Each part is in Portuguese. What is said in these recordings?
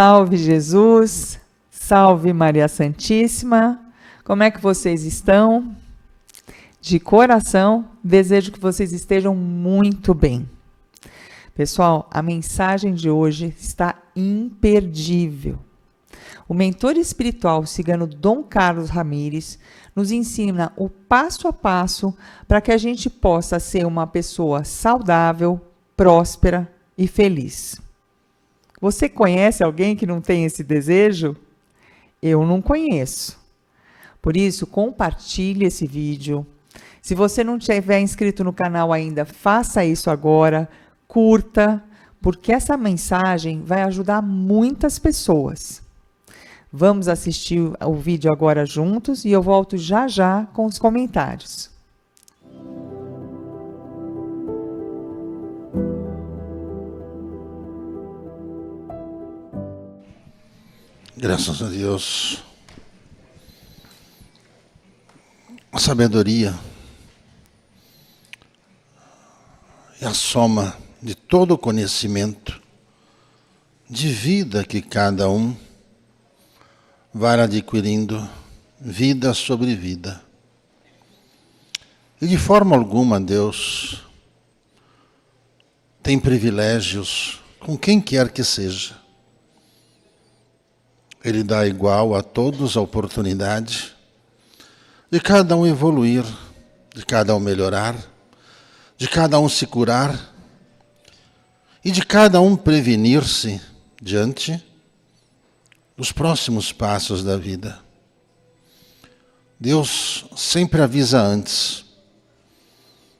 Salve Jesus, salve Maria Santíssima, como é que vocês estão? De coração, desejo que vocês estejam muito bem. Pessoal, a mensagem de hoje está imperdível. O mentor espiritual cigano Dom Carlos Ramires nos ensina o passo a passo para que a gente possa ser uma pessoa saudável, próspera e feliz. Você conhece alguém que não tem esse desejo? Eu não conheço. Por isso, compartilhe esse vídeo. Se você não tiver inscrito no canal ainda, faça isso agora, curta, porque essa mensagem vai ajudar muitas pessoas. Vamos assistir o vídeo agora juntos e eu volto já já com os comentários. Graças a Deus. A sabedoria é a soma de todo o conhecimento de vida que cada um vai adquirindo, vida sobre vida. E de forma alguma Deus tem privilégios com quem quer que seja. Ele dá igual a todos a oportunidade de cada um evoluir, de cada um melhorar, de cada um se curar e de cada um prevenir-se diante dos próximos passos da vida. Deus sempre avisa antes,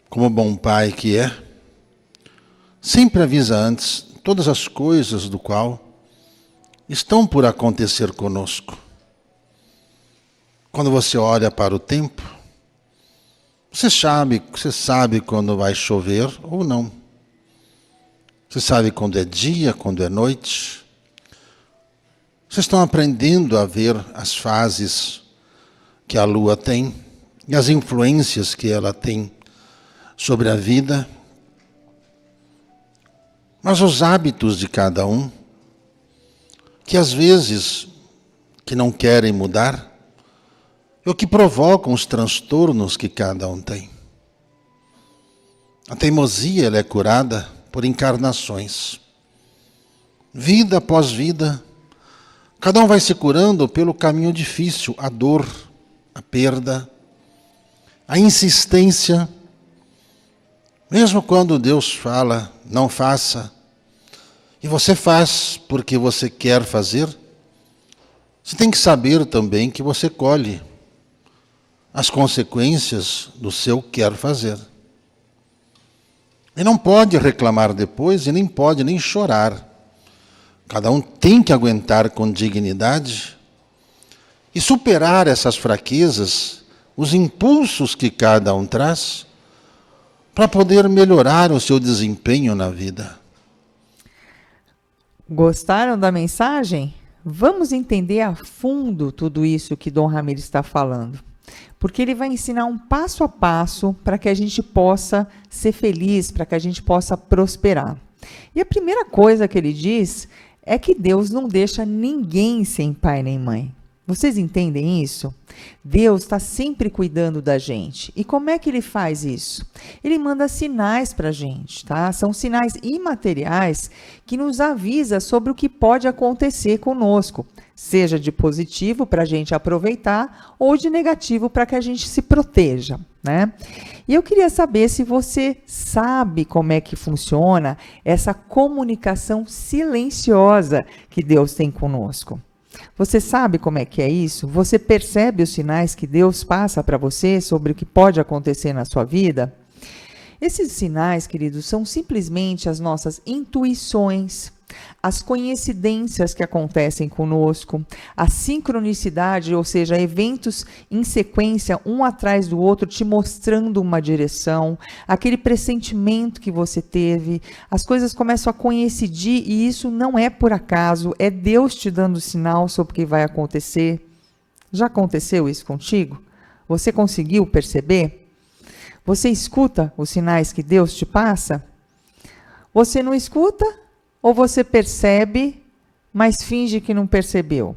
como bom pai que é, sempre avisa antes todas as coisas do qual estão por acontecer conosco. Quando você olha para o tempo, você sabe quando vai chover ou não. Você sabe quando é dia, quando é noite. Vocês estão aprendendo a ver as fases que a lua tem e as influências que ela tem sobre a vida. Mas os hábitos de cada um, que às vezes que não querem mudar, é o que provocam os transtornos que cada um tem. A teimosia ela é curada por encarnações. Vida após vida, cada um vai se curando pelo caminho difícil, a dor, a perda, a insistência. Mesmo quando Deus fala, não faça, e você faz porque você quer fazer, você tem que saber também que você colhe as consequências do seu quer fazer. E não pode reclamar depois e nem pode nem chorar. Cada um tem que aguentar com dignidade e superar essas fraquezas, os impulsos que cada um traz, para poder melhorar o seu desempenho na vida. Gostaram da mensagem? Vamos entender a fundo tudo isso que Dom Ramires está falando. Porque ele vai ensinar um passo a passo para que a gente possa ser feliz, para que a gente possa prosperar. E a primeira coisa que ele diz é que Deus não deixa ninguém sem pai nem mãe. Vocês entendem isso? Deus está sempre cuidando da gente. E como é que ele faz isso? Ele manda sinais para a gente, tá? São sinais imateriais que nos avisam sobre o que pode acontecer conosco. Seja de positivo para a gente aproveitar ou de negativo para que a gente se proteja, né? E eu queria saber se você sabe como é que funciona essa comunicação silenciosa que Deus tem conosco. Você sabe como é que é isso? Você percebe os sinais que Deus passa para você sobre o que pode acontecer na sua vida? Esses sinais, queridos, são simplesmente as nossas intuições, as coincidências que acontecem conosco, a sincronicidade, ou seja, eventos em sequência, um atrás do outro, te mostrando uma direção, aquele pressentimento que você teve, as coisas começam a coincidir e isso não é por acaso, é Deus te dando sinal sobre o que vai acontecer. Já aconteceu isso contigo? Você conseguiu perceber? Você escuta os sinais que Deus te passa? Você não escuta? Ou você percebe, mas finge que não percebeu?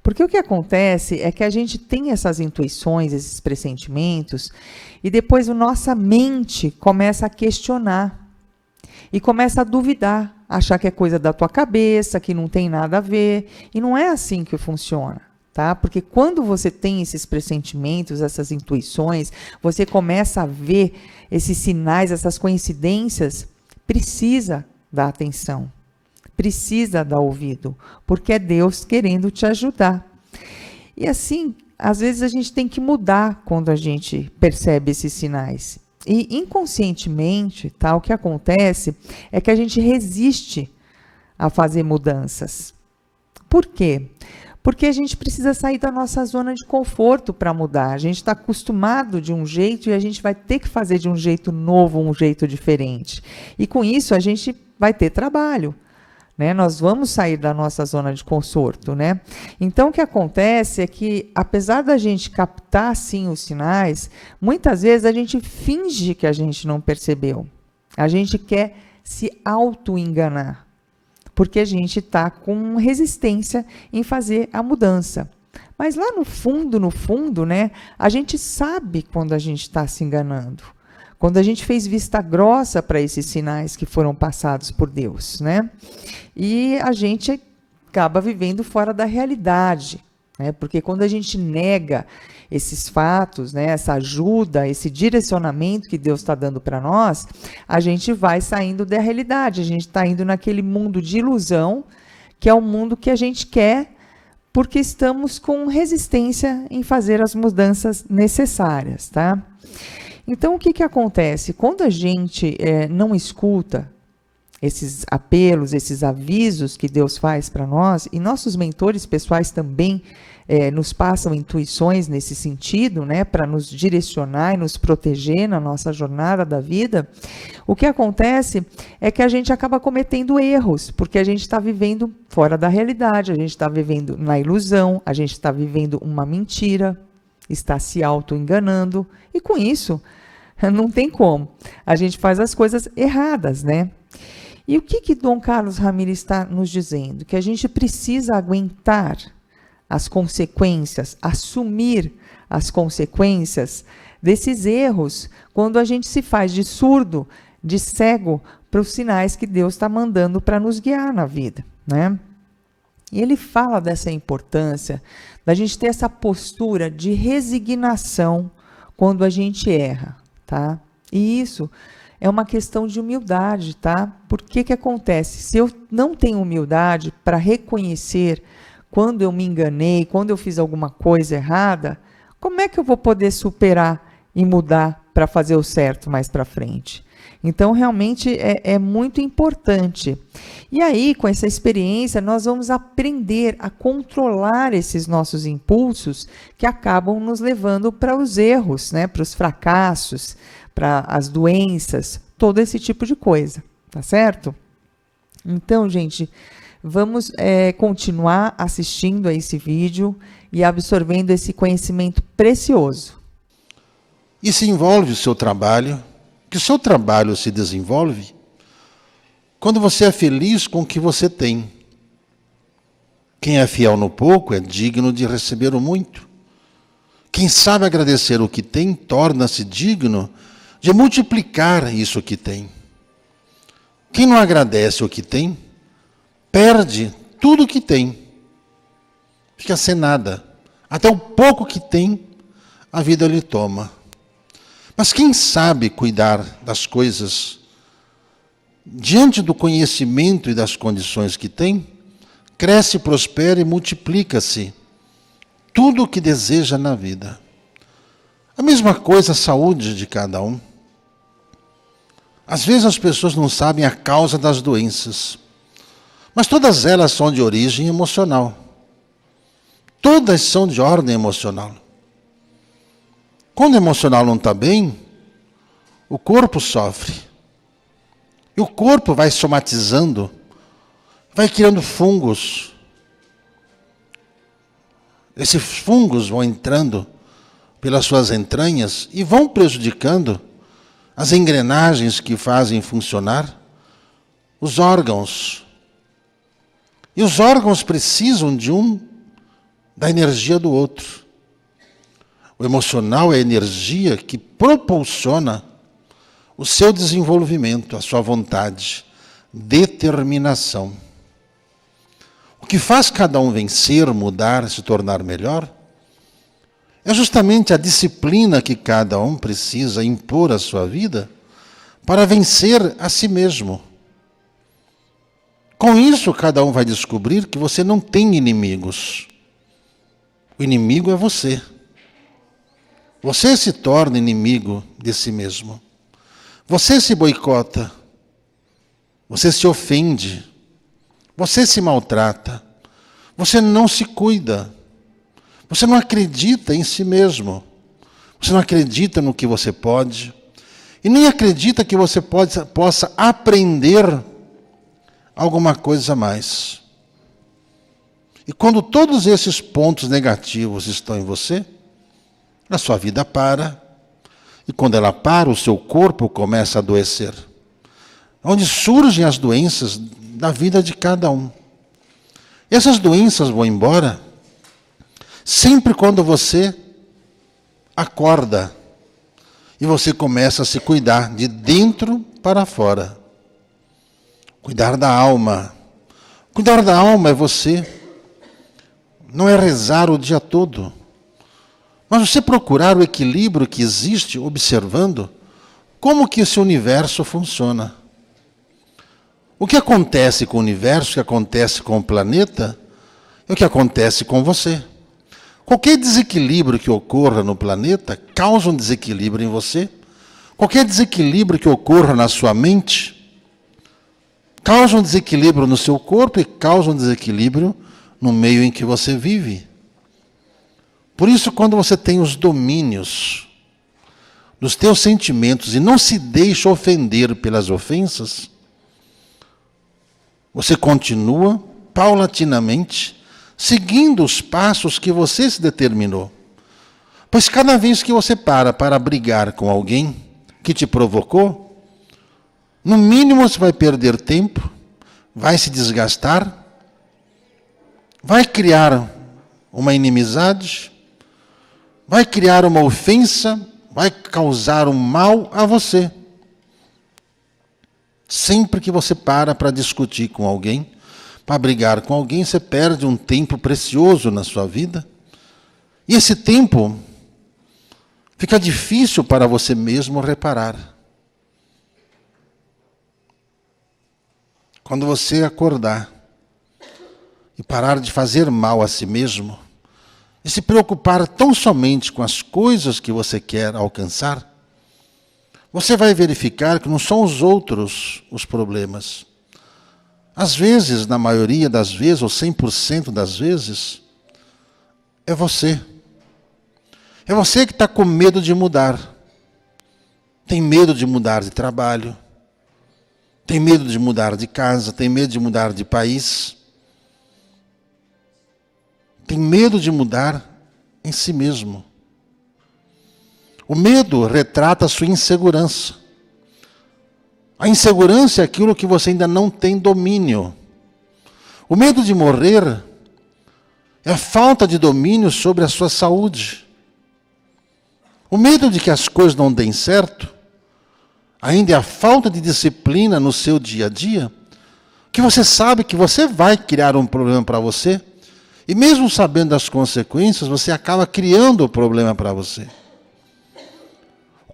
Porque o que acontece é que a gente tem essas intuições, esses pressentimentos, e depois a nossa mente começa a questionar e começa a duvidar, achar que é coisa da tua cabeça, que não tem nada a ver, e não é assim que funciona. Tá? Porque quando você tem esses pressentimentos, essas intuições, você começa a ver esses sinais, essas coincidências, precisa dar atenção, precisa dar ouvido, porque é Deus querendo te ajudar. E assim, às vezes a gente tem que mudar quando a gente percebe esses sinais. E inconscientemente, tá, o que acontece é que a gente resiste a fazer mudanças. Por quê? Porque a gente precisa sair da nossa zona de conforto para mudar. A gente está acostumado de um jeito e a gente vai ter que fazer de um jeito novo, um jeito diferente. E com isso a gente vai ter trabalho, né? Nós vamos sair da nossa zona de conforto, né? Então o que acontece é que, apesar da gente captar sim os sinais, muitas vezes a gente finge que a gente não percebeu. A gente quer se auto-enganar, porque a gente está com resistência em fazer a mudança. Mas lá no fundo, né, a gente sabe quando a gente está se enganando. Quando a gente fez vista grossa para esses sinais que foram passados por Deus, né? E a gente acaba vivendo fora da realidade, né? Porque quando a gente nega esses fatos, né, essa ajuda, esse direcionamento que Deus está dando para nós, a gente vai saindo da realidade, a gente está indo naquele mundo de ilusão, que é o mundo que a gente quer, porque estamos com resistência em fazer as mudanças necessárias, tá? Então, o que acontece? Quando a gente não escuta esses apelos, esses avisos que Deus faz para nós, e nossos mentores pessoais também nos passam intuições nesse sentido, né, para nos direcionar e nos proteger na nossa jornada da vida, o que acontece é que a gente acaba cometendo erros, porque a gente está vivendo fora da realidade, a gente está vivendo na ilusão, a gente está vivendo uma mentira, está se auto-enganando, e com isso, não tem como. A gente faz as coisas erradas, né? E o que Dom Carlos Ramires está nos dizendo? Que a gente precisa aguentar as consequências, assumir as consequências desses erros, quando a gente se faz de surdo, de cego, para os sinais que Deus está mandando para nos guiar na vida, né? E ele fala dessa importância da gente ter essa postura de resignação quando a gente erra, tá? E isso é uma questão de humildade, tá? Por que acontece? Se eu não tenho humildade para reconhecer quando eu me enganei, quando eu fiz alguma coisa errada, como é que eu vou poder superar e mudar para fazer o certo mais para frente? Então, realmente, é muito importante. E aí, com essa experiência, nós vamos aprender a controlar esses nossos impulsos que acabam nos levando para os erros, né? Para os fracassos, para as doenças, todo esse tipo de coisa, tá certo? Então, gente, vamos continuar assistindo a esse vídeo e absorvendo esse conhecimento precioso. E se envolve o seu trabalho, que o seu trabalho se desenvolve quando você é feliz com o que você tem. Quem é fiel no pouco é digno de receber o muito. Quem sabe agradecer o que tem, torna-se digno de multiplicar isso que tem. Quem não agradece o que tem, perde tudo o que tem. Fica sem nada. Até o pouco que tem, a vida lhe toma. Mas quem sabe cuidar das coisas, diante do conhecimento e das condições que tem, cresce, prospera e multiplica-se tudo o que deseja na vida. A mesma coisa a saúde de cada um. Às vezes as pessoas não sabem a causa das doenças, mas todas elas são de origem emocional. Todas são de ordem emocional. Quando o emocional não está bem, o corpo sofre. E o corpo vai somatizando, vai criando fungos. Esses fungos vão entrando pelas suas entranhas e vão prejudicando as engrenagens que fazem funcionar os órgãos. E os órgãos precisam da energia do outro. O emocional é a energia que propulsiona o seu desenvolvimento, a sua vontade, determinação. O que faz cada um vencer, mudar, se tornar melhor, é justamente a disciplina que cada um precisa impor à sua vida para vencer a si mesmo. Com isso, cada um vai descobrir que você não tem inimigos. O inimigo é você. Você se torna inimigo de si mesmo. Você se boicota. Você se ofende. Você se maltrata. Você não se cuida. Você não acredita em si mesmo. Você não acredita no que você pode. E nem acredita que você possa aprender alguma coisa a mais. E quando todos esses pontos negativos estão em você, a sua vida para. E quando ela para, o seu corpo começa a adoecer. Onde surgem as doenças da vida de cada um. E essas doenças vão embora sempre quando você acorda e você começa a se cuidar de dentro para fora. Cuidar da alma. Cuidar da alma é você. Não é rezar o dia todo. Mas você procurar o equilíbrio que existe observando como que esse universo funciona. O que acontece com o universo, o que acontece com o planeta, é o que acontece com você. Qualquer desequilíbrio que ocorra no planeta causa um desequilíbrio em você. Qualquer desequilíbrio que ocorra na sua mente causa um desequilíbrio no seu corpo e causa um desequilíbrio no meio em que você vive. Por isso, quando você tem os domínios dos teus sentimentos e não se deixa ofender pelas ofensas, você continua paulatinamente seguindo os passos que você se determinou. Pois cada vez que você para brigar com alguém que te provocou, no mínimo você vai perder tempo, vai se desgastar, vai criar uma inimizade, vai criar uma ofensa, vai causar um mal a você. Sempre que você para discutir com alguém, para brigar com alguém, você perde um tempo precioso na sua vida. E esse tempo fica difícil para você mesmo reparar. Quando você acordar e parar de fazer mal a si mesmo, e se preocupar tão somente com as coisas que você quer alcançar, você vai verificar que não são os outros os problemas. Às vezes, na maioria das vezes, ou 100% das vezes, é você. É você que está com medo de mudar. Tem medo de mudar de trabalho. Tem medo de mudar de casa. Tem medo de mudar de país. Tem medo de mudar em si mesmo. O medo retrata a sua insegurança. A insegurança é aquilo que você ainda não tem domínio. O medo de morrer é a falta de domínio sobre a sua saúde. O medo de que as coisas não deem certo ainda é a falta de disciplina no seu dia a dia, que você sabe que você vai criar um problema para você, e mesmo sabendo das consequências, você acaba criando o problema para você.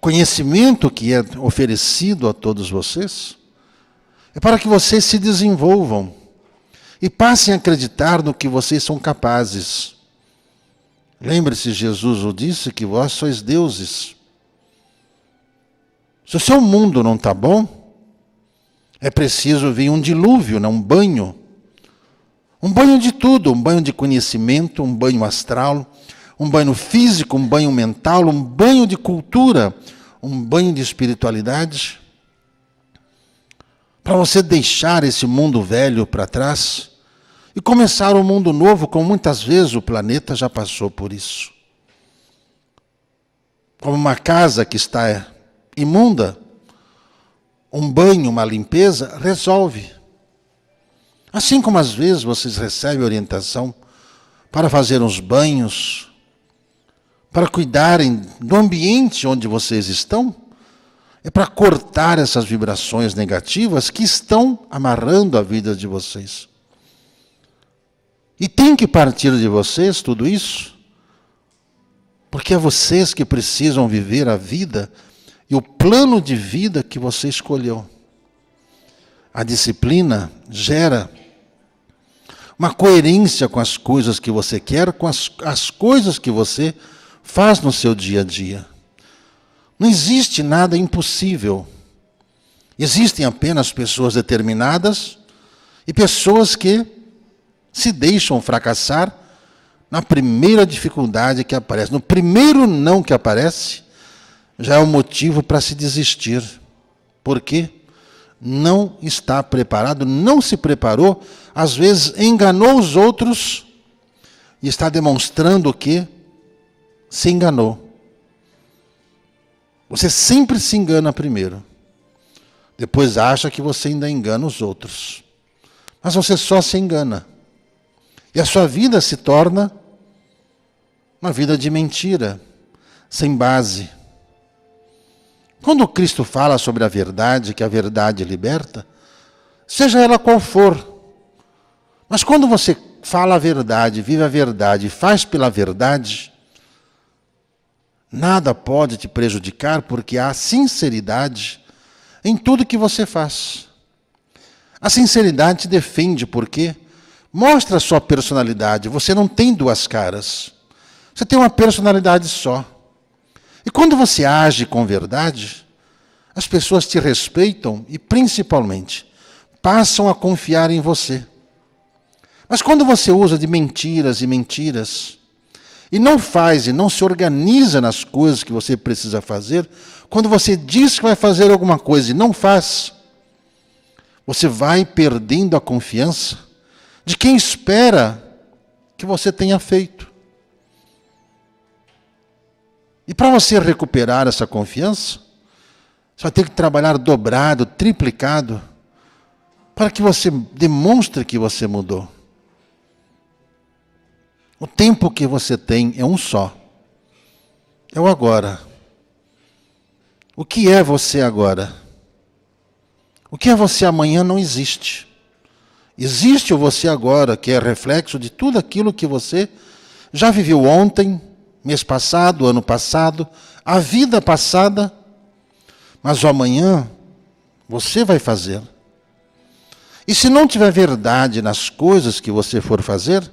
O conhecimento que é oferecido a todos vocês é para que vocês se desenvolvam e passem a acreditar no que vocês são capazes. Lembre-se, Jesus o disse, que vós sois deuses. Se o seu mundo não está bom, é preciso vir um dilúvio, um banho. Um banho de tudo, um banho de conhecimento, um banho astral, um banho físico, um banho mental, um banho de cultura, um banho de espiritualidade. Para você deixar esse mundo velho para trás e começar um mundo novo, como muitas vezes o planeta já passou por isso. Como uma casa que está imunda, um banho, uma limpeza, resolve. Assim como às vezes vocês recebem orientação para fazer uns banhos, para cuidarem do ambiente onde vocês estão, é para cortar essas vibrações negativas que estão amarrando a vida de vocês. E tem que partir de vocês tudo isso, porque é vocês que precisam viver a vida e o plano de vida que você escolheu. A disciplina gera uma coerência com as coisas que você quer, com as coisas que você faz no seu dia a dia. Não existe nada impossível. Existem apenas pessoas determinadas e pessoas que se deixam fracassar na primeira dificuldade que aparece. No primeiro não que aparece, já é um motivo para se desistir. Por quê? Não está preparado, não se preparou, às vezes enganou os outros e está demonstrando que se enganou. Você sempre se engana primeiro. Depois acha que você ainda engana os outros. Mas você só se engana. E a sua vida se torna uma vida de mentira, sem base. Quando Cristo fala sobre a verdade, que a verdade liberta, seja ela qual for, mas quando você fala a verdade, vive a verdade, faz pela verdade, nada pode te prejudicar, porque há sinceridade em tudo que você faz. A sinceridade te defende, porque mostra a sua personalidade. Você não tem duas caras. Você tem uma personalidade só. E quando você age com verdade, as pessoas te respeitam e, principalmente, passam a confiar em você. Mas quando você usa de mentiras e mentiras, e não faz e não se organiza nas coisas que você precisa fazer, quando você diz que vai fazer alguma coisa e não faz, você vai perdendo a confiança de quem espera que você tenha feito. E para você recuperar essa confiança, você vai ter que trabalhar dobrado, triplicado, para que você demonstre que você mudou. O tempo que você tem é um só. É o agora. O que é você agora? O que é você amanhã não existe. Existe o você agora, que é reflexo de tudo aquilo que você já viveu ontem, mês passado, ano passado, a vida passada, mas o amanhã você vai fazer. E se não tiver verdade nas coisas que você for fazer,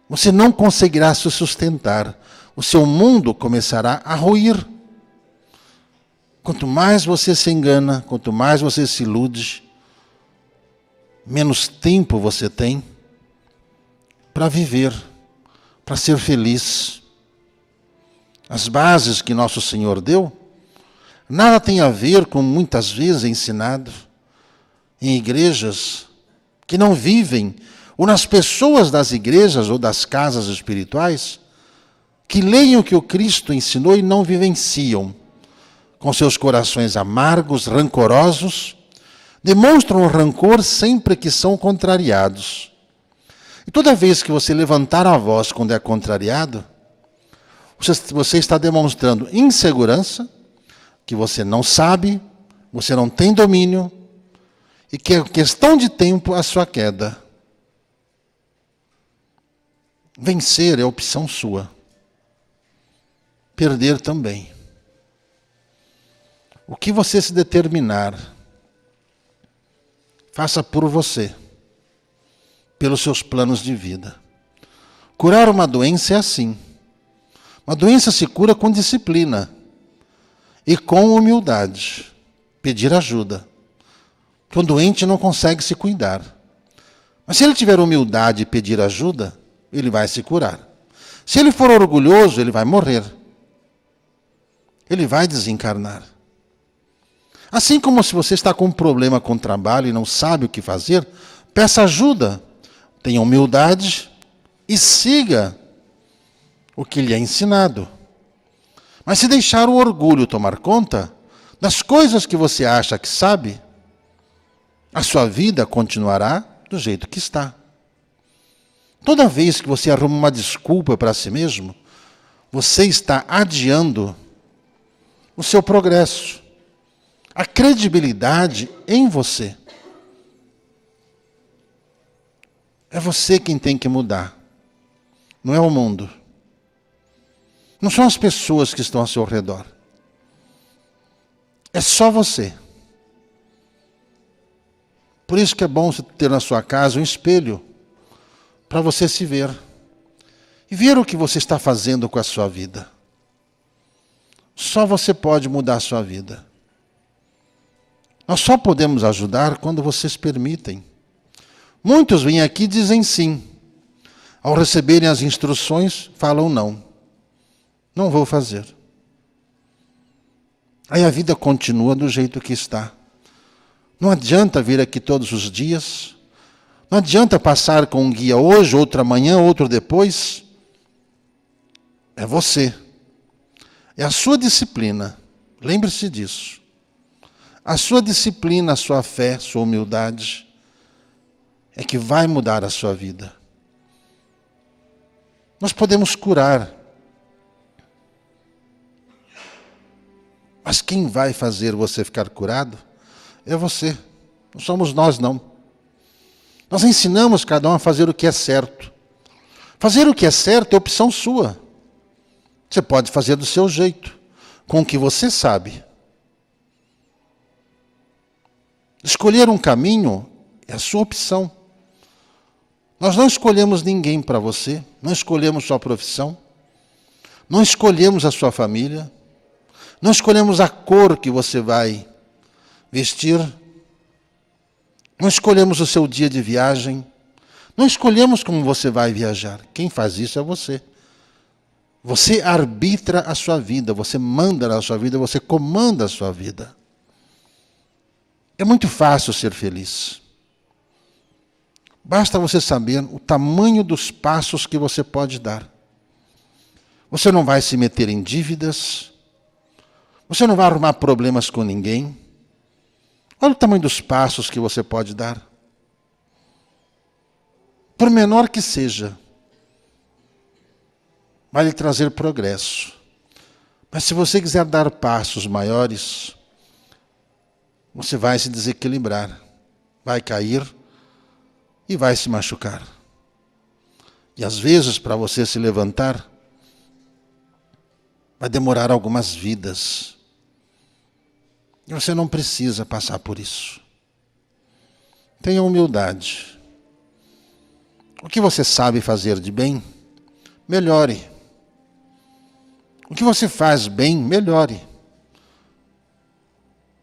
você não conseguirá se sustentar. O seu mundo começará a ruir. Quanto mais você se engana, quanto mais você se ilude, menos tempo você tem para viver, para ser feliz. As bases que nosso Senhor deu, nada tem a ver com muitas vezes ensinado em igrejas que não vivem, ou nas pessoas das igrejas ou das casas espirituais, que leem o que o Cristo ensinou e não vivenciam, com seus corações amargos, rancorosos, demonstram rancor sempre que são contrariados. E toda vez que você levantar a voz quando é contrariado, você está demonstrando insegurança, que você não sabe, você não tem domínio, e que é questão de tempo a sua queda. Vencer é opção sua. Perder também. O que você se determinar, faça por você, pelos seus planos de vida. Curar uma doença é assim. Uma doença se cura com disciplina e com humildade. Pedir ajuda. Porque o doente não consegue se cuidar. Mas se ele tiver humildade e pedir ajuda, ele vai se curar. Se ele for orgulhoso, ele vai morrer. Ele vai desencarnar. Assim como se você está com um problema com o trabalho e não sabe o que fazer, peça ajuda, tenha humildade e siga o que lhe é ensinado. Mas se deixar o orgulho tomar conta das coisas que você acha que sabe, a sua vida continuará do jeito que está. Toda vez que você arruma uma desculpa para si mesmo, você está adiando o seu progresso, a credibilidade em você. É você quem tem que mudar, não é o mundo. Não são as pessoas que estão ao seu redor. É só você. Por isso que é bom você ter na sua casa um espelho, para você se ver. E ver o que você está fazendo com a sua vida. Só você pode mudar a sua vida. Nós só podemos ajudar quando vocês permitem. Muitos vêm aqui e dizem sim. Ao receberem as instruções, falam não. Não vou fazer. Aí a vida continua do jeito que está. Não adianta vir aqui todos os dias. Não adianta passar com um guia hoje, outro amanhã, outro depois. É você. É a sua disciplina. Lembre-se disso. A sua disciplina, a sua fé, a sua humildade é que vai mudar a sua vida. Nós podemos curar. Mas quem vai fazer você ficar curado é você. Não somos nós, não. Nós ensinamos cada um a fazer o que é certo. Fazer o que é certo é opção sua. Você pode fazer do seu jeito, com o que você sabe. Escolher um caminho é a sua opção. Nós não escolhemos ninguém para você, não escolhemos sua profissão, não escolhemos a sua família, não escolhemos a cor que você vai vestir, não escolhemos o seu dia de viagem, não escolhemos como você vai viajar. Quem faz isso é você. Você arbitra a sua vida, você manda na sua vida, você comanda a sua vida. É muito fácil ser feliz. Basta você saber o tamanho dos passos que você pode dar. Você não vai se meter em dívidas, você não vai arrumar problemas com ninguém. Olha o tamanho dos passos que você pode dar. Por menor que seja, vai lhe trazer progresso. Mas se você quiser dar passos maiores, você vai se desequilibrar, vai cair e vai se machucar. E às vezes, para você se levantar, vai demorar algumas vidas. E você não precisa passar por isso. Tenha humildade. O que você sabe fazer de bem, melhore. O que você faz bem, melhore.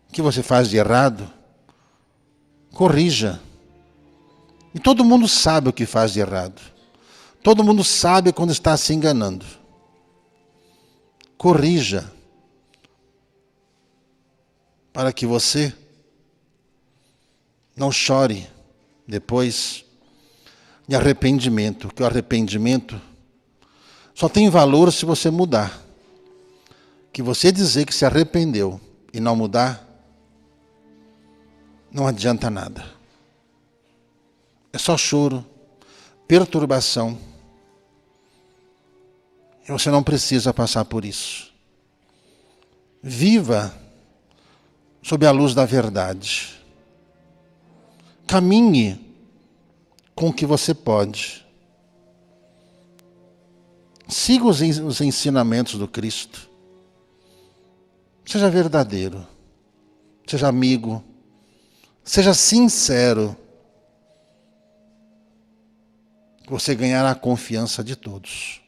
O que você faz de errado, corrija. E todo mundo sabe o que faz de errado. Todo mundo sabe quando está se enganando. Corrija. Para que você não chore depois de arrependimento. Porque o arrependimento só tem valor se você mudar. Que você dizer que se arrependeu e não mudar, não adianta nada. É só choro, perturbação. E você não precisa passar por isso. Viva sob a luz da verdade. Caminhe com o que você pode. Siga os ensinamentos do Cristo. Seja verdadeiro. Seja amigo. Seja sincero. Você ganhará a confiança de todos.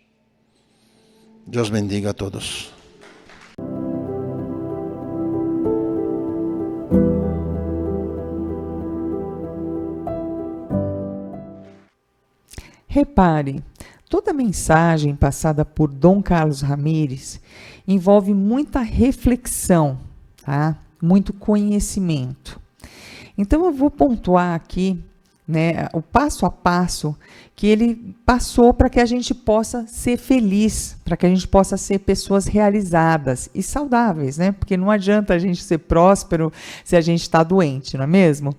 Deus bendiga a todos. Repare, toda mensagem passada por Dom Carlos Ramires envolve muita reflexão, tá? Muito conhecimento. Então eu vou pontuar aqui né, o passo a passo que ele passou para que a gente possa ser feliz, para que a gente possa ser pessoas realizadas e saudáveis, né? Porque não adianta a gente ser próspero se a gente está doente, não é mesmo?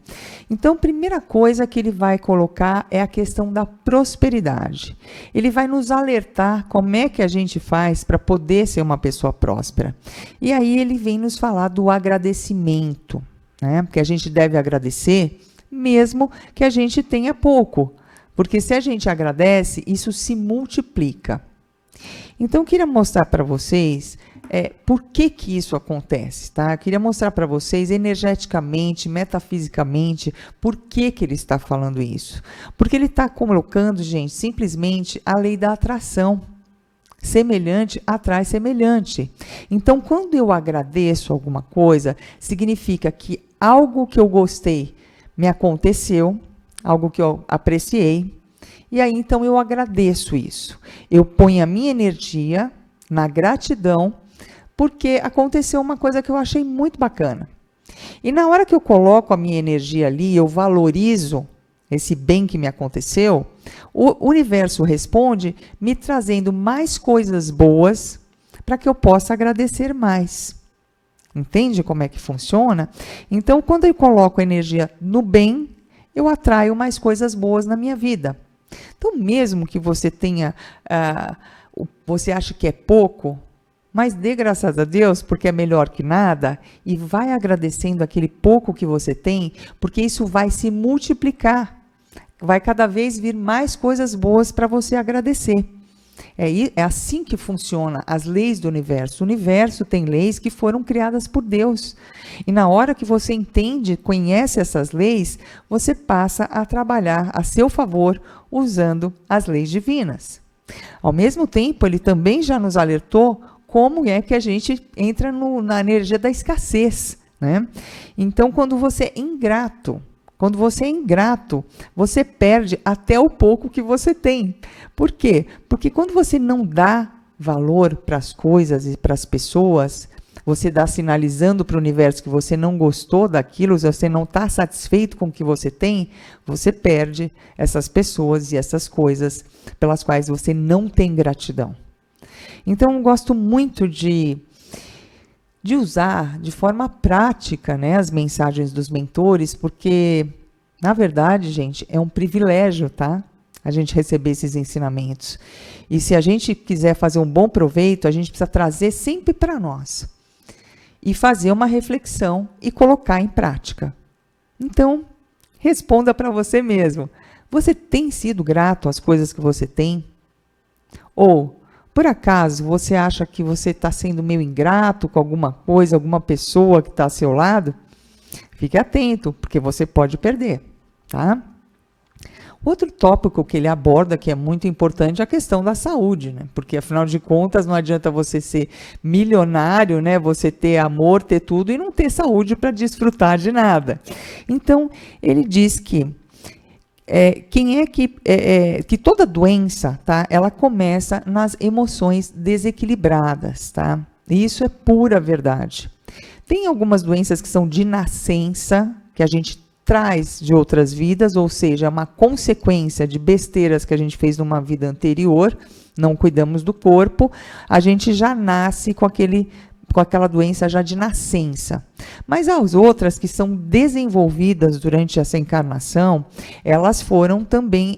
Então, a primeira coisa que ele vai colocar é a questão da prosperidade. Ele vai nos alertar como é que a gente faz para poder ser uma pessoa próspera. E aí ele vem nos falar do agradecimento, né? Porque a gente deve agradecer mesmo que a gente tenha pouco, porque se a gente agradece, isso se multiplica. Então, eu queria mostrar para vocês por que isso acontece, tá? Eu queria mostrar para vocês energeticamente, metafisicamente, por que ele está falando isso. Porque ele está colocando, gente, simplesmente a lei da atração. Semelhante atrai semelhante. Então, quando eu agradeço alguma coisa, significa que algo que eu gostei me aconteceu, algo que eu apreciei, e aí então eu agradeço isso. Eu ponho a minha energia na gratidão, porque aconteceu uma coisa que eu achei muito bacana. E na hora que eu coloco a minha energia ali, eu valorizo esse bem que me aconteceu, o universo responde me trazendo mais coisas boas para que eu possa agradecer mais. Entende como é que funciona? Então, quando eu coloco a energia no bem, eu atraio mais coisas boas na minha vida. Então, mesmo que você tenha, você acha que é pouco, mas dê graças a Deus, porque é melhor que nada, e vai agradecendo aquele pouco que você tem, porque isso vai se multiplicar. Vai cada vez vir mais coisas boas para você agradecer. É assim que funciona as leis do universo. O universo tem leis que foram criadas por Deus. E na hora que você entende, conhece essas leis, você passa a trabalhar a seu favor usando as leis divinas. Ao mesmo tempo, ele também já nos alertou como é que a gente entra na energia da escassez, né? Então, quando você é ingrato, você perde até o pouco que você tem. Por quê? Porque quando você não dá valor para as coisas e para as pessoas, você está sinalizando para o universo que você não gostou daquilo, você não está satisfeito com o que você tem, você perde essas pessoas e essas coisas pelas quais você não tem gratidão. Então, eu gosto muito de usar de forma prática, né, as mensagens dos mentores, porque, na verdade, gente, é um privilégio, tá? A gente receber esses ensinamentos. E se a gente quiser fazer um bom proveito, a gente precisa trazer sempre para nós. E fazer uma reflexão e colocar em prática. Então, responda para você mesmo. Você tem sido grato às coisas que você tem? Ou, por acaso, você acha que você está sendo meio ingrato com alguma coisa, alguma pessoa que está ao seu lado? Fique atento, porque você pode perder, tá? Outro tópico que ele aborda, que é muito importante, é a questão da saúde, né? Porque, afinal de contas, não adianta você ser milionário, né? Você ter amor, ter tudo, e não ter saúde para desfrutar de nada. Então, ele diz que que toda doença, tá? Ela começa nas emoções desequilibradas, tá? E isso é pura verdade. Tem algumas doenças que são de nascença, que a gente traz de outras vidas, ou seja, é uma consequência de besteiras que a gente fez numa vida anterior, não cuidamos do corpo, a gente já nasce com aquela doença já de nascença. Mas as outras que são desenvolvidas durante essa encarnação, elas foram também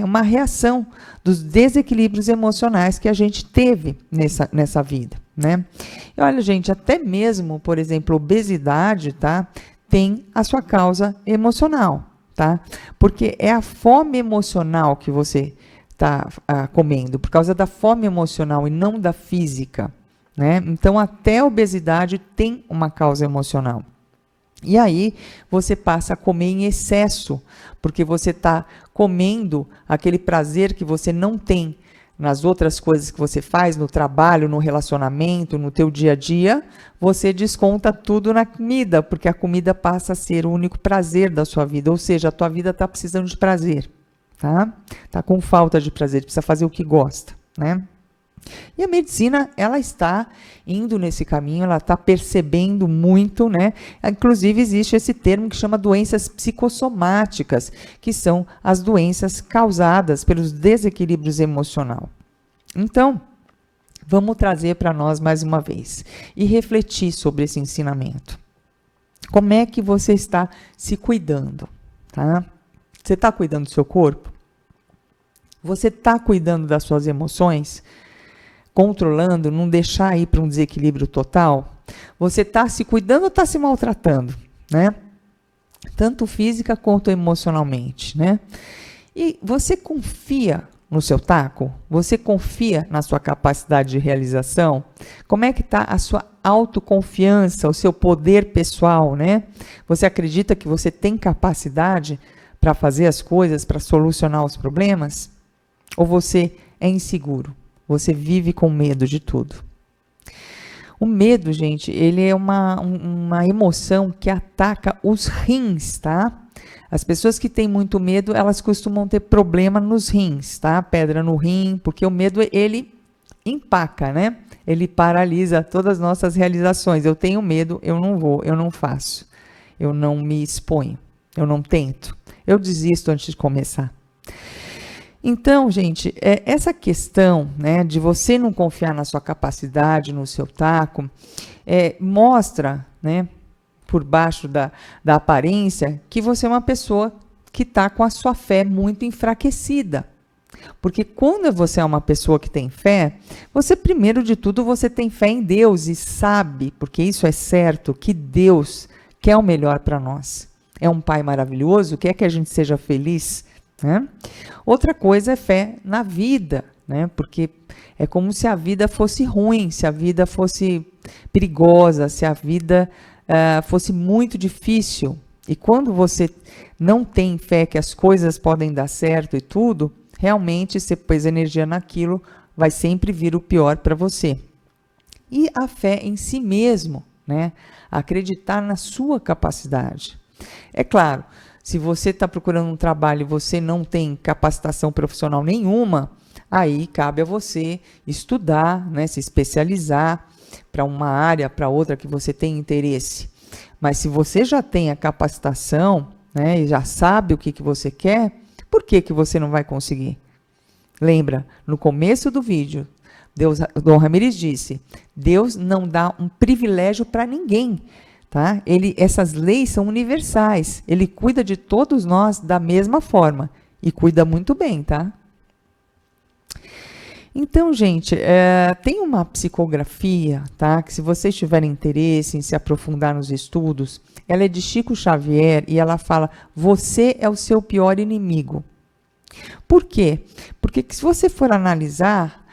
uma reação dos desequilíbrios emocionais que a gente teve nessa vida, né? E olha, gente, até mesmo, por exemplo, obesidade, tá? Tem a sua causa emocional, tá? Porque é a fome emocional que você está comendo, por causa da fome emocional e não da física, né? Então, até a obesidade tem uma causa emocional. E aí, você passa a comer em excesso, porque você está comendo aquele prazer que você não tem nas outras coisas que você faz, no trabalho, no relacionamento, no teu dia a dia, você desconta tudo na comida, porque a comida passa a ser o único prazer da sua vida, ou seja, a tua vida está precisando de prazer, tá? Está com falta de prazer, precisa fazer o que gosta, né? E a medicina, ela está indo nesse caminho, ela está percebendo muito, né? Inclusive, existe esse termo que chama doenças psicossomáticas, que são as doenças causadas pelos desequilíbrios emocionais. Então, vamos trazer para nós mais uma vez e refletir sobre esse ensinamento. Como é que você está se cuidando, tá? Você está cuidando do seu corpo? Você está cuidando das suas emoções? Controlando, não deixar ir para um desequilíbrio total? Você está se cuidando ou está se maltratando, né? Tanto física quanto emocionalmente, né? E você confia no seu taco? Você confia na sua capacidade de realização? Como é que está a sua autoconfiança, o seu poder pessoal, né? Você acredita que você tem capacidade para fazer as coisas, para solucionar os problemas? Ou você é inseguro? Você vive com medo de tudo? O medo, gente, ele é uma emoção que ataca os rins, tá? As pessoas que têm muito medo, elas costumam ter problema nos rins, tá? Pedra no rim, porque o medo, ele empaca, né? Ele paralisa todas as nossas realizações. Eu tenho medo, eu não vou, eu não faço. Eu não me exponho, eu não tento. Eu desisto antes de começar. Então, gente, essa questão, né, de você não confiar na sua capacidade, no seu taco, mostra, né, por baixo da aparência, que você é uma pessoa que está com a sua fé muito enfraquecida. Porque quando você é uma pessoa que tem fé, você, primeiro de tudo, você tem fé em Deus e sabe, porque isso é certo, que Deus quer o melhor para nós. É um Pai maravilhoso, quer que a gente seja feliz, né? Outra coisa é fé na vida, né? Porque é como se a vida fosse ruim, se a vida fosse perigosa, se a vida fosse muito difícil. E quando você não tem fé que as coisas podem dar certo e tudo, realmente você pôs energia naquilo, vai sempre vir o pior para você. E a fé em si mesmo, né? Acreditar na sua capacidade. É claro, se você está procurando um trabalho e você não tem capacitação profissional nenhuma, aí cabe a você estudar, né, se especializar para uma área, para outra que você tem interesse. Mas se você já tem a capacitação, né, e já sabe o que você quer, por que você não vai conseguir? Lembra, no começo do vídeo, Dom Ramires disse, Deus não dá um privilégio para ninguém. Tá? Essas leis são universais. Ele cuida de todos nós da mesma forma. E cuida muito bem, tá? Então, gente, tem uma psicografia, tá? Que se vocês tiverem interesse em se aprofundar nos estudos, ela é de Chico Xavier e ela fala, você é o seu pior inimigo. Por quê? Porque se você for analisar,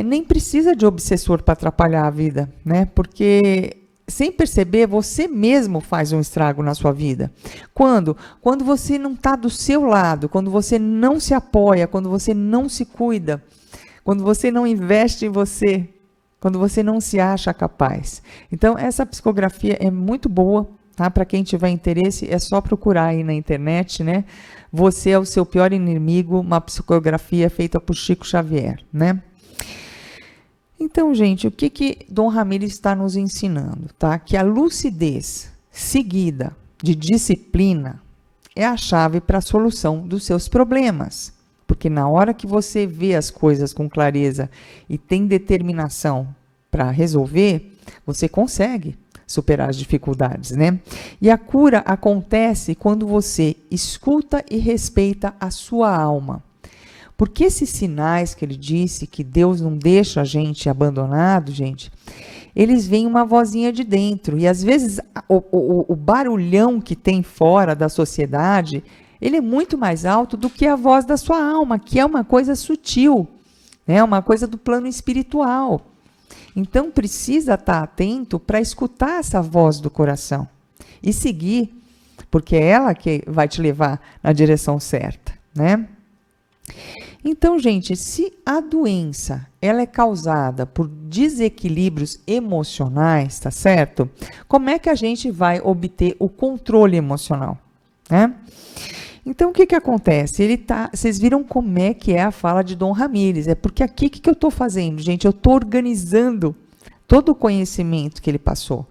nem precisa de obsessor para atrapalhar a vida, né? Porque sem perceber, você mesmo faz um estrago na sua vida. Quando você não está do seu lado, quando você não se apoia, quando você não se cuida, quando você não investe em você, quando você não se acha capaz. Então, essa psicografia é muito boa, tá? Para quem tiver interesse, é só procurar aí na internet, né? Você é o seu pior inimigo, uma psicografia feita por Chico Xavier, né? Então, gente, o que Dom Ramires está nos ensinando, tá? Que a lucidez seguida de disciplina é a chave para a solução dos seus problemas. Porque na hora que você vê as coisas com clareza e tem determinação para resolver, você consegue superar as dificuldades, né? E a cura acontece quando você escuta e respeita a sua alma. Porque esses sinais que ele disse, que Deus não deixa a gente abandonado, gente, eles vêm uma vozinha de dentro. E às vezes o barulhão que tem fora da sociedade, ele é muito mais alto do que a voz da sua alma, que é uma coisa sutil, né? Uma coisa do plano espiritual. Então precisa estar atento para escutar essa voz do coração e seguir, porque é ela que vai te levar na direção certa, né? Então, gente, se a doença ela é causada por desequilíbrios emocionais, tá certo? Como é que a gente vai obter o controle emocional, né? Então, o que acontece? Vocês viram como é que é a fala de Dom Ramires. É porque aqui, o que eu estou fazendo, gente? Eu estou organizando todo o conhecimento que ele passou.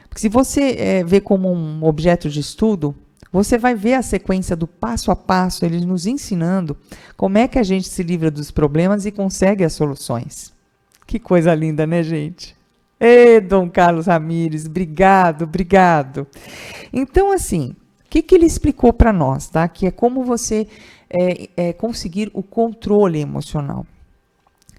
Porque se você vê como um objeto de estudo, você vai ver a sequência do passo a passo, ele nos ensinando como é que a gente se livra dos problemas e consegue as soluções. Que coisa linda, né, gente? Ê, Dom Carlos Ramires, obrigado, obrigado. Então, assim, o que ele explicou para nós, tá? Que é como você conseguir o controle emocional.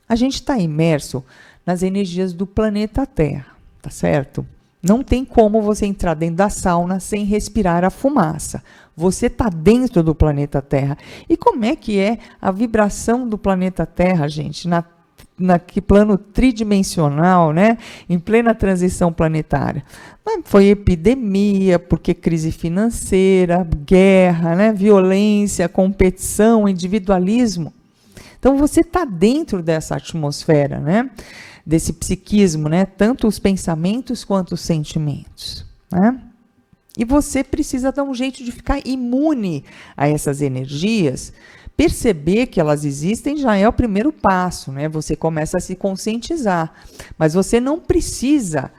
A gente está imerso nas energias do planeta Terra, tá certo? Não tem como você entrar dentro da sauna sem respirar a fumaça. Você está dentro do planeta Terra. E como é que é a vibração do planeta Terra, gente, que plano tridimensional, né? Em plena transição planetária? Mas foi epidemia, porque crise financeira, guerra, né? Violência, competição, individualismo. Então você está dentro dessa atmosfera, né? Desse psiquismo, né? Tanto os pensamentos quanto os sentimentos, né? E você precisa dar um jeito de ficar imune a essas energias. Perceber que elas existem já é o primeiro passo, né? Você começa a se conscientizar, mas você não precisa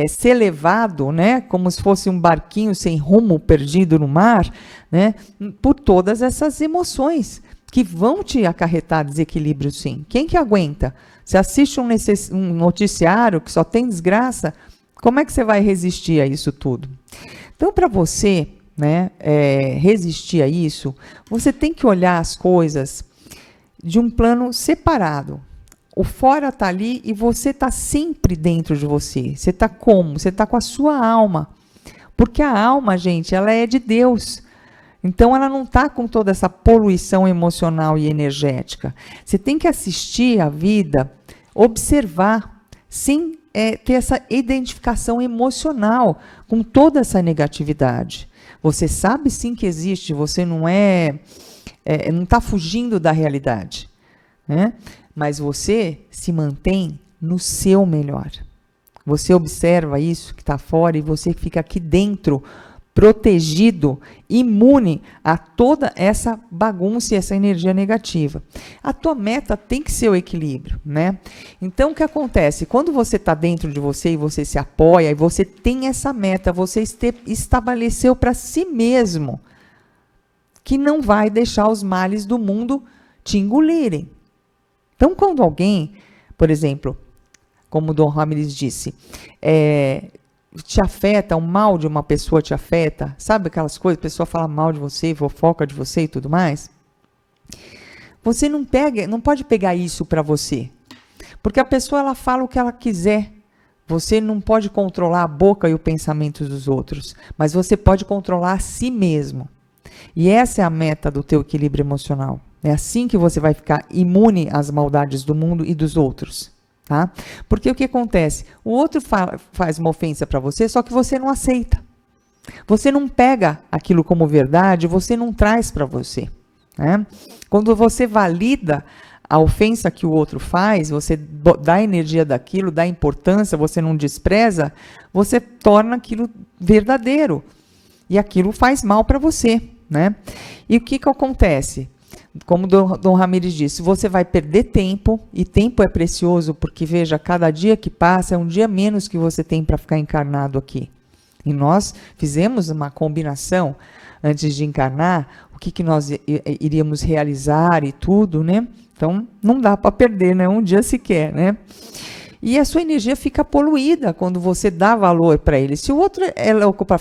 ser levado, né? Como se fosse um barquinho sem rumo, perdido no mar, né? Por todas essas emoções que vão te acarretar desequilíbrio, sim. Quem que aguenta? Você assiste um noticiário que só tem desgraça, como é que você vai resistir a isso tudo? Então, para você, né, resistir a isso, você tem que olhar as coisas de um plano separado. O fora está ali e você está sempre dentro de você. Você está como? Você está com a sua alma. Porque a alma, gente, ela é de Deus. Então, ela não está com toda essa poluição emocional e energética. Você tem que assistir a vida, observar, sem ter essa identificação emocional com toda essa negatividade. Você sabe sim que existe, você não não está fugindo da realidade, né? Mas você se mantém no seu melhor. Você observa isso que está fora e você fica aqui dentro, protegido, imune a toda essa bagunça e essa energia negativa. A tua meta tem que ser o equilíbrio, né? Então, o que acontece? Quando você está dentro de você e você se apoia, e você tem essa meta, você estabeleceu para si mesmo que não vai deixar os males do mundo te engolirem. Então, quando alguém, por exemplo, como o Dom Ramires disse, te afeta, o mal de uma pessoa te afeta, sabe aquelas coisas, a pessoa fala mal de você, fofoca de você e tudo mais? Você não pode pegar isso para você, porque a pessoa ela fala o que ela quiser. Você não pode controlar a boca e o pensamento dos outros, mas você pode controlar a si mesmo. E essa é a meta do teu equilíbrio emocional. É assim que você vai ficar imune às maldades do mundo e dos outros. Tá? Porque o que acontece? O outro faz uma ofensa para você, só que você não aceita. Você não pega aquilo como verdade, você não traz para você. Né? Quando você valida a ofensa que o outro faz, você dá energia daquilo, dá importância, você não despreza, você torna aquilo verdadeiro. E aquilo faz mal para você. Né? E o que acontece? Como Dom Ramires disse, você vai perder tempo, e tempo é precioso, porque, veja, cada dia que passa é um dia menos que você tem para ficar encarnado aqui. E nós fizemos uma combinação antes de encarnar, o que nós iríamos realizar e tudo, né? Então, não dá para perder, né? Um dia sequer, né? E a sua energia fica poluída quando você dá valor para ele. Se o outro é louco para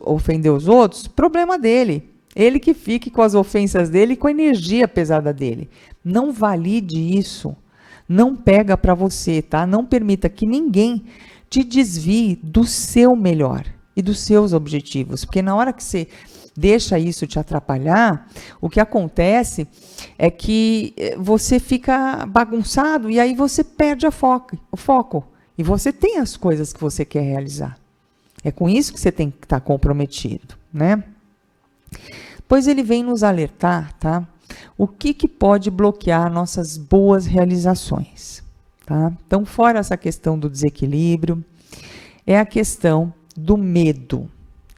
ofender os outros, problema dele. Ele que fique com as ofensas dele e com a energia pesada dele. Não valide isso. Não pega para você, tá? Não permita que ninguém te desvie do seu melhor e dos seus objetivos. Porque na hora que você deixa isso te atrapalhar, o que acontece é que você fica bagunçado e aí você perde o foco. E você tem as coisas que você quer realizar. É com isso que você tem que estar comprometido, né? Pois ele vem nos alertar, tá? O que pode bloquear nossas boas realizações, tá? Então, fora essa questão do desequilíbrio, é a questão do medo,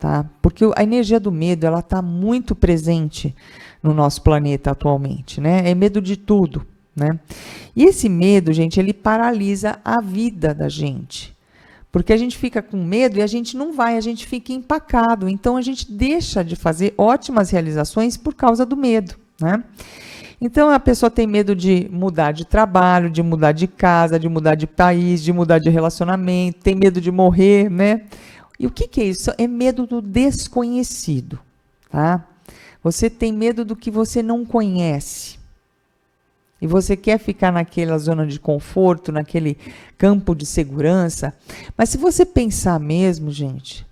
tá? Porque a energia do medo, ela está muito presente no nosso planeta atualmente, né? É medo de tudo, né? E esse medo, gente, ele paralisa a vida da gente. Porque a gente fica com medo e a gente não vai, a gente fica empacado. Então, a gente deixa de fazer ótimas realizações por causa do medo, né? Então, a pessoa tem medo de mudar de trabalho, de mudar de casa, de mudar de país, de mudar de relacionamento, tem medo de morrer, né? E o que é isso? É medo do desconhecido, tá? Você tem medo do que você não conhece. E você quer ficar naquela zona de conforto, naquele campo de segurança. Mas se você pensar mesmo, gente,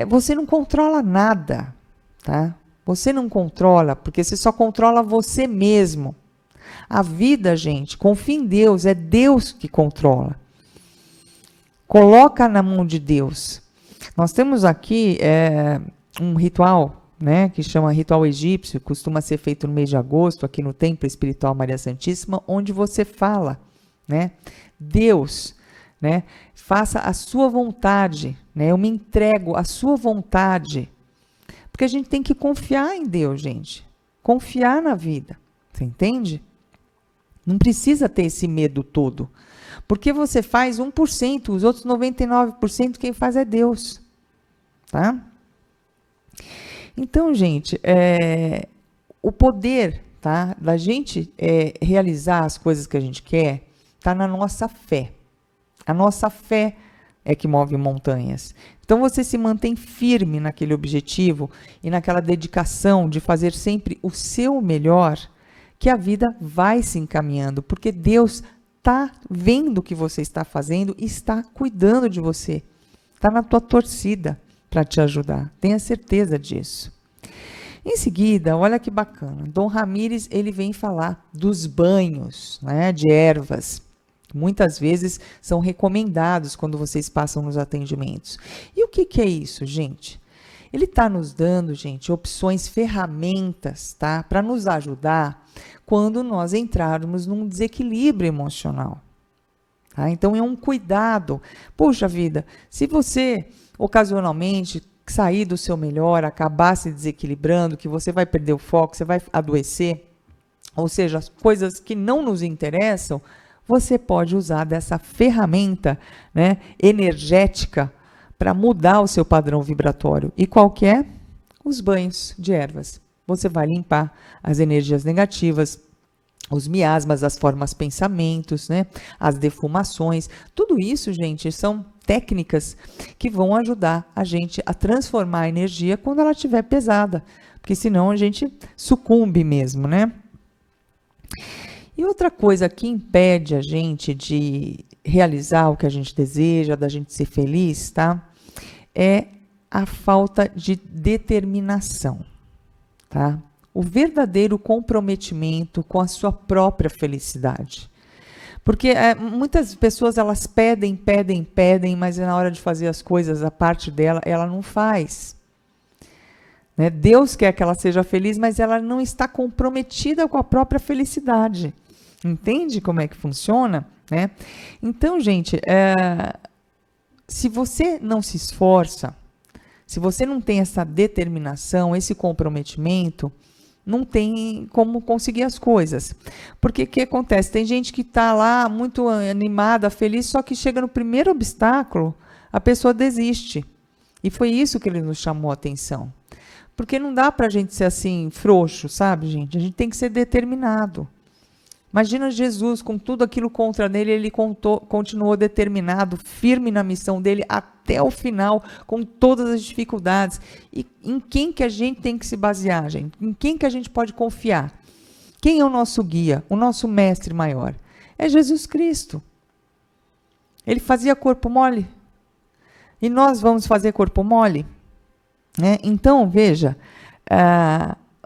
você não controla nada, tá? Você não controla, porque você só controla você mesmo. A vida, gente, confia em Deus, é Deus que controla. Coloca na mão de Deus. Nós temos aqui um ritual, né, que chama ritual egípcio, costuma ser feito no mês de agosto, aqui no Templo Espiritual Maria Santíssima, onde você fala, né, Deus, né, faça a sua vontade, né, eu me entrego à sua vontade, porque a gente tem que confiar em Deus, gente, confiar na vida, você entende? Não precisa ter esse medo todo, porque você faz 1%, os outros 99% quem faz é Deus, tá? Então, gente, o poder, tá, da gente realizar as coisas que a gente quer está na nossa fé. A nossa fé é que move montanhas. Então, você se mantém firme naquele objetivo e naquela dedicação de fazer sempre o seu melhor, que a vida vai se encaminhando, porque Deus está vendo o que você está fazendo e está cuidando de você. Está na tua torcida para te ajudar. Tenha certeza disso. Em seguida, olha que bacana, Dom Ramires, ele vem falar dos banhos, né, de ervas. Muitas vezes são recomendados quando vocês passam nos atendimentos. E o que é isso, gente? Ele está nos dando, gente, opções, ferramentas, tá, para nos ajudar quando nós entrarmos num desequilíbrio emocional. Tá? Então, é um cuidado. Puxa vida, se você ocasionalmente sair do seu melhor, acabar se desequilibrando, que você vai perder o foco, você vai adoecer, ou seja, as coisas que não nos interessam, você pode usar dessa ferramenta, né, energética para mudar o seu padrão vibratório. E qual que é? Os banhos de ervas. Você vai limpar as energias negativas, os miasmas, as formas pensamentos, né? As defumações, tudo isso, gente, são técnicas que vão ajudar a gente a transformar a energia quando ela estiver pesada, porque senão a gente sucumbe mesmo, né? E outra coisa que impede a gente de realizar o que a gente deseja, da gente ser feliz, tá? É a falta de determinação, tá? O verdadeiro comprometimento com a sua própria felicidade. Porque muitas pessoas, elas pedem, mas na hora de fazer as coisas, a parte dela, ela não faz. Né? Deus quer que ela seja feliz, mas ela não está comprometida com a própria felicidade. Entende como é que funciona? Né? Então, gente, se você não se esforça, se você não tem essa determinação, esse comprometimento, não tem como conseguir as coisas. Porque o que acontece? Tem gente que está lá muito animada, feliz, só que chega no primeiro obstáculo, a pessoa desiste. E foi isso que ele nos chamou a atenção. Porque não dá para a gente ser assim, frouxo, sabe, gente? A gente tem que ser determinado. Imagina Jesus, com tudo aquilo contra ele, ele continuou determinado, firme na missão dele até o final, com todas as dificuldades. E em quem que a gente tem que se basear, gente? Em quem que a gente pode confiar? Quem é o nosso guia, o nosso mestre maior? É Jesus Cristo. Ele fazia corpo mole. E nós vamos fazer corpo mole? Né? Então, veja,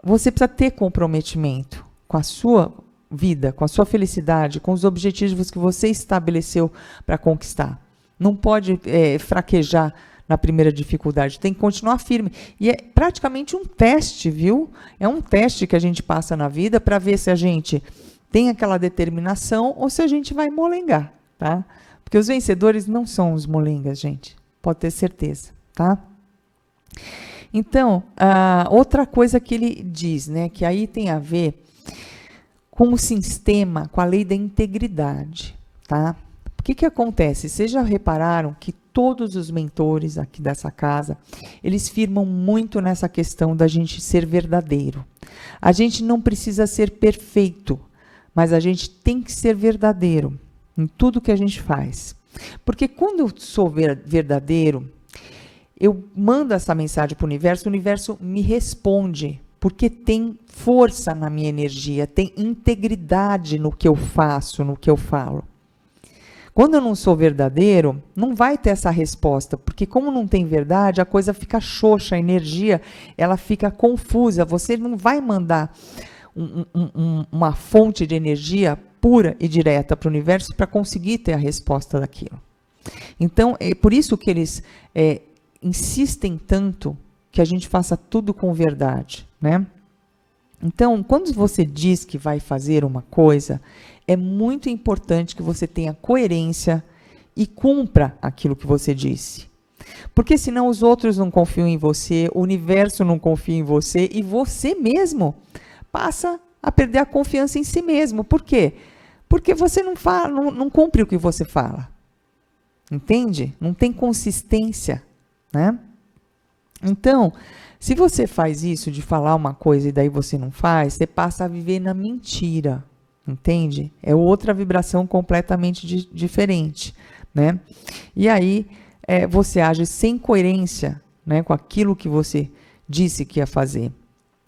você precisa ter comprometimento com a sua vida, com a sua felicidade, com os objetivos que você estabeleceu para conquistar. Não pode fraquejar na primeira dificuldade, tem que continuar firme. E é praticamente um teste, viu? É um teste que a gente passa na vida para ver se a gente tem aquela determinação ou se a gente vai molengar, tá? Porque os vencedores não são os molengas, gente. Pode ter certeza, tá? Então, outra coisa que ele diz, né, que aí tem a ver com o sistema, com a lei da integridade, tá? O que acontece? Vocês já repararam que todos os mentores aqui dessa casa, eles firmam muito nessa questão da gente ser verdadeiro. A gente não precisa ser perfeito, mas a gente tem que ser verdadeiro em tudo que a gente faz. Porque quando eu sou verdadeiro, eu mando essa mensagem para o universo me responde, porque tem força na minha energia, tem integridade no que eu faço, no que eu falo. Quando eu não sou verdadeiro, não vai ter essa resposta, porque como não tem verdade, a coisa fica xoxa, a energia, ela fica confusa, você não vai mandar uma fonte de energia pura e direta para o universo para conseguir ter a resposta daquilo. Então, é por isso que eles insistem tanto que a gente faça tudo com verdade, né? Então, quando você diz que vai fazer uma coisa, é muito importante que você tenha coerência e cumpra aquilo que você disse. Porque senão os outros não confiam em você, o universo não confia em você e você mesmo passa a perder a confiança em si mesmo. Por quê? Porque você não cumpre o que você fala. Entende? Não tem consistência, né? Então, se você faz isso de falar uma coisa e daí você não faz, você passa a viver na mentira, entende? É outra vibração completamente diferente, né? E aí, você age sem coerência, né, com aquilo que você disse que ia fazer,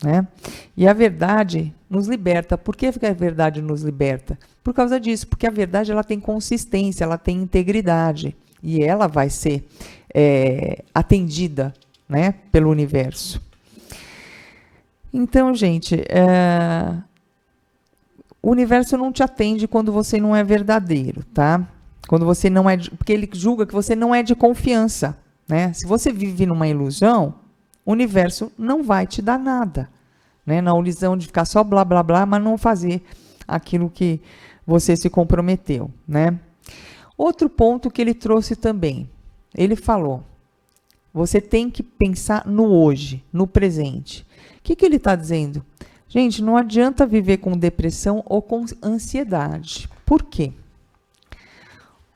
né? E a verdade nos liberta. Por que a verdade nos liberta? Por causa disso, porque a verdade ela tem consistência, ela tem integridade e ela vai ser atendida, né, pelo universo. Então, gente, o universo não te atende quando você não é verdadeiro, tá? Quando você não é, porque ele julga que você não é de confiança, né? Se você vive numa ilusão, o universo não vai te dar nada, né? Na ilusão de ficar só blá blá blá, mas não fazer aquilo que você se comprometeu, né? Outro ponto que ele trouxe também, ele falou: você tem que pensar no hoje, no presente. O que ele está dizendo? Gente, não adianta viver com depressão ou com ansiedade. Por quê?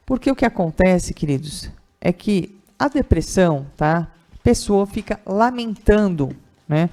Porque o que acontece, queridos, é que a depressão, tá? A pessoa fica lamentando, né?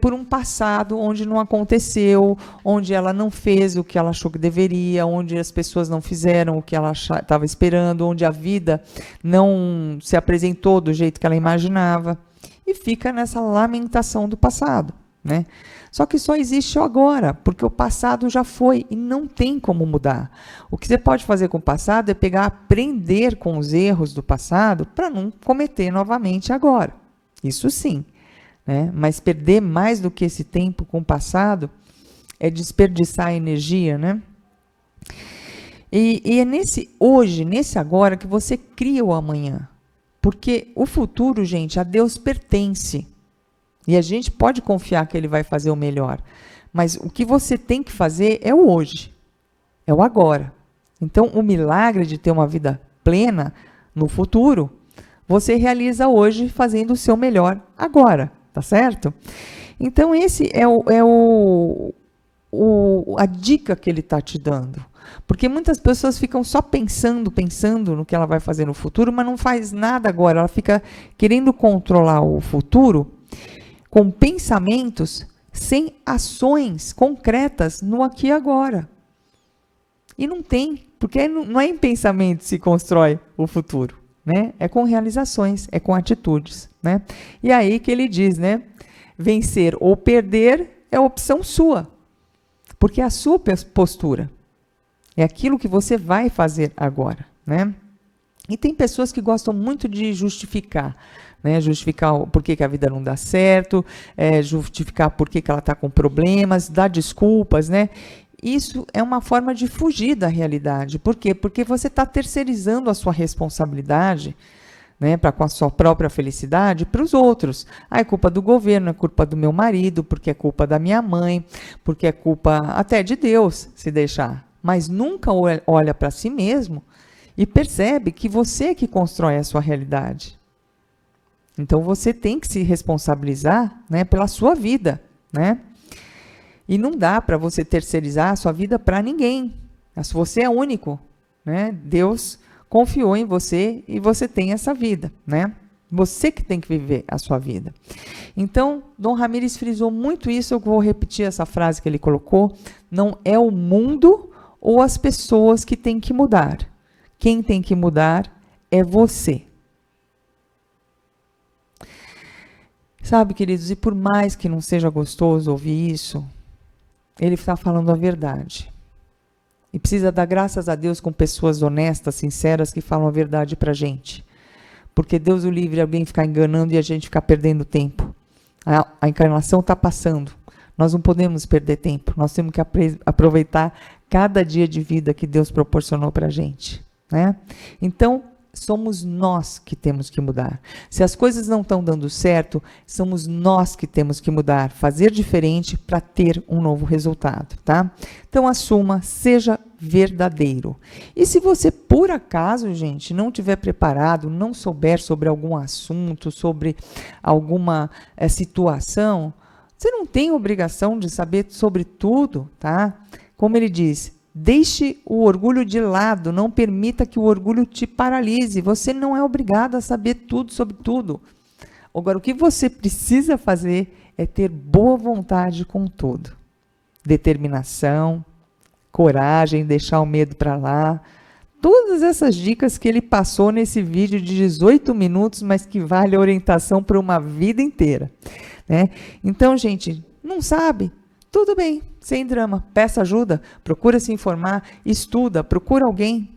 Por um passado onde não aconteceu, onde ela não fez o que ela achou que deveria, onde as pessoas não fizeram o que ela estava esperando, onde a vida não se apresentou do jeito que ela imaginava, e fica nessa lamentação do passado, né? Só que só existe o agora, porque o passado já foi e não tem como mudar. O que você pode fazer com o passado é aprender com os erros do passado para não cometer novamente agora. Isso sim. Né? Mas perder mais do que esse tempo com o passado é desperdiçar energia, né? E é nesse hoje, nesse agora, que você cria o amanhã. Porque o futuro, gente, a Deus pertence. E a gente pode confiar que Ele vai fazer o melhor. Mas o que você tem que fazer é o hoje, é o agora. Então, o milagre de ter uma vida plena no futuro, você realiza hoje fazendo o seu melhor agora. Tá certo? Então, esse é a dica que ele está te dando. Porque muitas pessoas ficam só pensando no que ela vai fazer no futuro, mas não faz nada agora. Ela fica querendo controlar o futuro com pensamentos sem ações concretas no aqui e agora. E não tem, porque não é em pensamento que se constrói o futuro. Né? É com realizações, é com atitudes, né? E aí que ele diz, né? Vencer ou perder é opção sua, porque é a sua postura, é aquilo que você vai fazer agora, né? E tem pessoas que gostam muito de justificar, né? Justificar por que a vida não dá certo, justificar por que ela está com problemas, dar desculpas, né? Isso é uma forma de fugir da realidade. Por quê? Porque você está terceirizando a sua responsabilidade, né, com a sua própria felicidade para os outros. É culpa do governo, é culpa do meu marido, porque é culpa da minha mãe, porque é culpa até de Deus, se deixar. Mas nunca olha para si mesmo e percebe que você é que constrói a sua realidade. Então você tem que se responsabilizar, né, pela sua vida, né? E não dá para você terceirizar a sua vida para ninguém. Você é único, né? Deus confiou em você e você tem essa vida, né? Você que tem que viver a sua vida. Então, Dom Ramires frisou muito isso, eu vou repetir essa frase que ele colocou: não é o mundo ou as pessoas que têm que mudar. Quem tem que mudar é você. Sabe, queridos, e por mais que não seja gostoso ouvir isso, ele está falando a verdade. E precisa dar graças a Deus com pessoas honestas, sinceras, que falam a verdade para a gente. Porque Deus o livre alguém ficar enganando e a gente ficar perdendo tempo. A encarnação está passando. Nós não podemos perder tempo. Nós temos que aproveitar cada dia de vida que Deus proporcionou para a gente, né? Então, somos nós que temos que mudar. Se as coisas não estão dando certo, somos nós que temos que mudar, fazer diferente para ter um novo resultado, tá? Então assuma, seja verdadeiro. E se você, por acaso, gente, não estiver preparado, não souber sobre algum assunto, sobre alguma situação, você não tem obrigação de saber sobre tudo, tá? Como ele diz, deixe o orgulho de lado, não permita que o orgulho te paralise. Você não é obrigado a saber tudo sobre tudo. Agora, o que você precisa fazer é ter boa vontade com tudo. Determinação, coragem, deixar o medo para lá. Todas essas dicas que ele passou nesse vídeo de 18 minutos, mas que vale a orientação para uma vida inteira, né? Então, gente, não sabe? Tudo bem, sem drama, peça ajuda, procura se informar, estuda, procura alguém,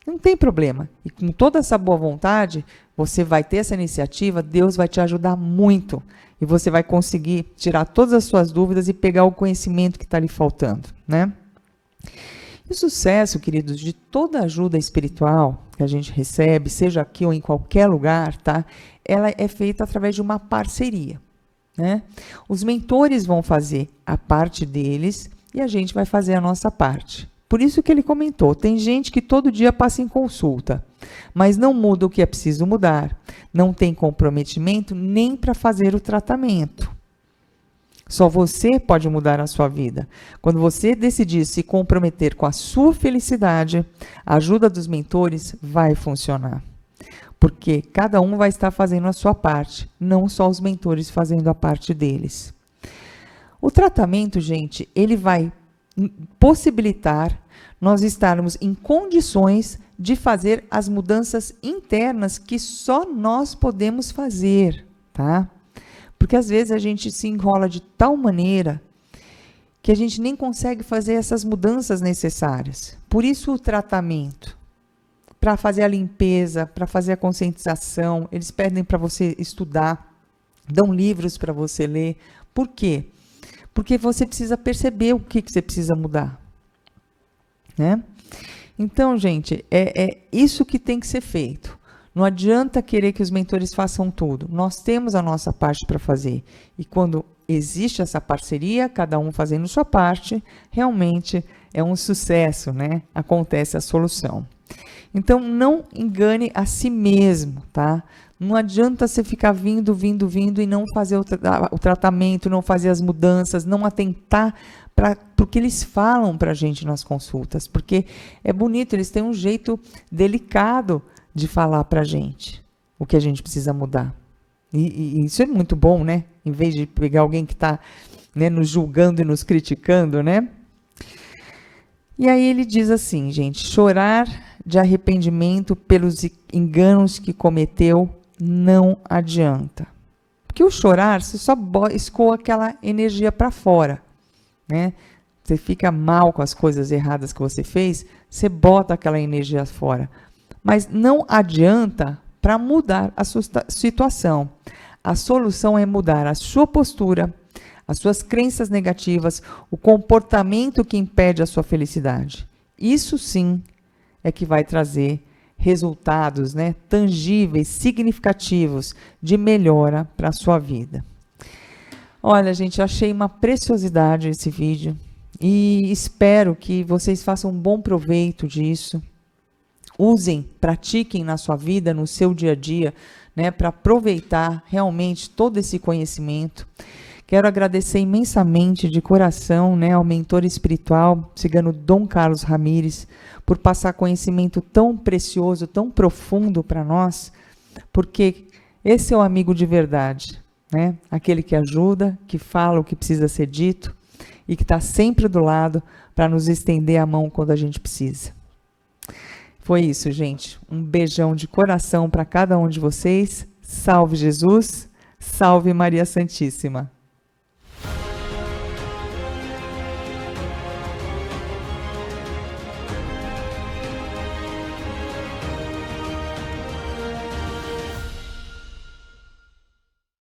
não tem problema. E com toda essa boa vontade, você vai ter essa iniciativa, Deus vai te ajudar muito. E você vai conseguir tirar todas as suas dúvidas e pegar o conhecimento que está lhe faltando, né? E o sucesso, queridos, de toda ajuda espiritual que a gente recebe, seja aqui ou em qualquer lugar, tá? Ela é feita através de uma parceria, né? Os mentores vão fazer a parte deles e a gente vai fazer a nossa parte. Por isso que ele comentou, tem gente que todo dia passa em consulta, mas não muda o que é preciso mudar, não tem comprometimento nem para fazer o tratamento. Só você pode mudar a sua vida. Quando você decidir se comprometer com a sua felicidade, a ajuda dos mentores vai funcionar. Porque cada um vai estar fazendo a sua parte, não só os mentores fazendo a parte deles. O tratamento, gente, ele vai possibilitar nós estarmos em condições de fazer as mudanças internas que só nós podemos fazer, tá? Porque às vezes a gente se enrola de tal maneira que a gente nem consegue fazer essas mudanças necessárias. Por isso o tratamento, para fazer a limpeza, para fazer a conscientização, eles pedem para você estudar, dão livros para você ler. Por quê? Porque você precisa perceber o que você precisa mudar, né? Então, gente, é isso que tem que ser feito. Não adianta querer que os mentores façam tudo. Nós temos a nossa parte para fazer. E quando existe essa parceria, cada um fazendo sua parte, realmente é um sucesso, né? Acontece a solução. Então, não engane a si mesmo, tá? Não adianta você ficar vindo e não fazer o tratamento, não fazer as mudanças, não atentar para o que eles falam para a gente nas consultas. Porque é bonito, eles têm um jeito delicado de falar para a gente o que a gente precisa mudar. E isso é muito bom, né? Em vez de pegar alguém que está, né, nos julgando e nos criticando, né? E aí ele diz assim, gente, chorar de arrependimento pelos enganos que cometeu não adianta. Porque o chorar, você só escoa aquela energia para fora, né? Você fica mal com as coisas erradas que você fez, você bota aquela energia fora. Mas não adianta para mudar a sua situação. A solução é mudar a sua postura, as suas crenças negativas, o comportamento que impede a sua felicidade. Isso sim é que vai trazer resultados, né, tangíveis, significativos de melhora para a sua vida. Olha, gente, achei uma preciosidade esse vídeo e espero que vocês façam um bom proveito disso. Usem, pratiquem na sua vida, no seu dia a dia, né, para aproveitar realmente todo esse conhecimento. Quero agradecer imensamente de coração, né, ao mentor espiritual, cigano Dom Carlos Ramires, por passar conhecimento tão precioso, tão profundo para nós, porque esse é o amigo de verdade, né? Aquele que ajuda, que fala o que precisa ser dito e que está sempre do lado para nos estender a mão quando a gente precisa. Foi isso, gente. Um beijão de coração para cada um de vocês. Salve Jesus, salve Maria Santíssima.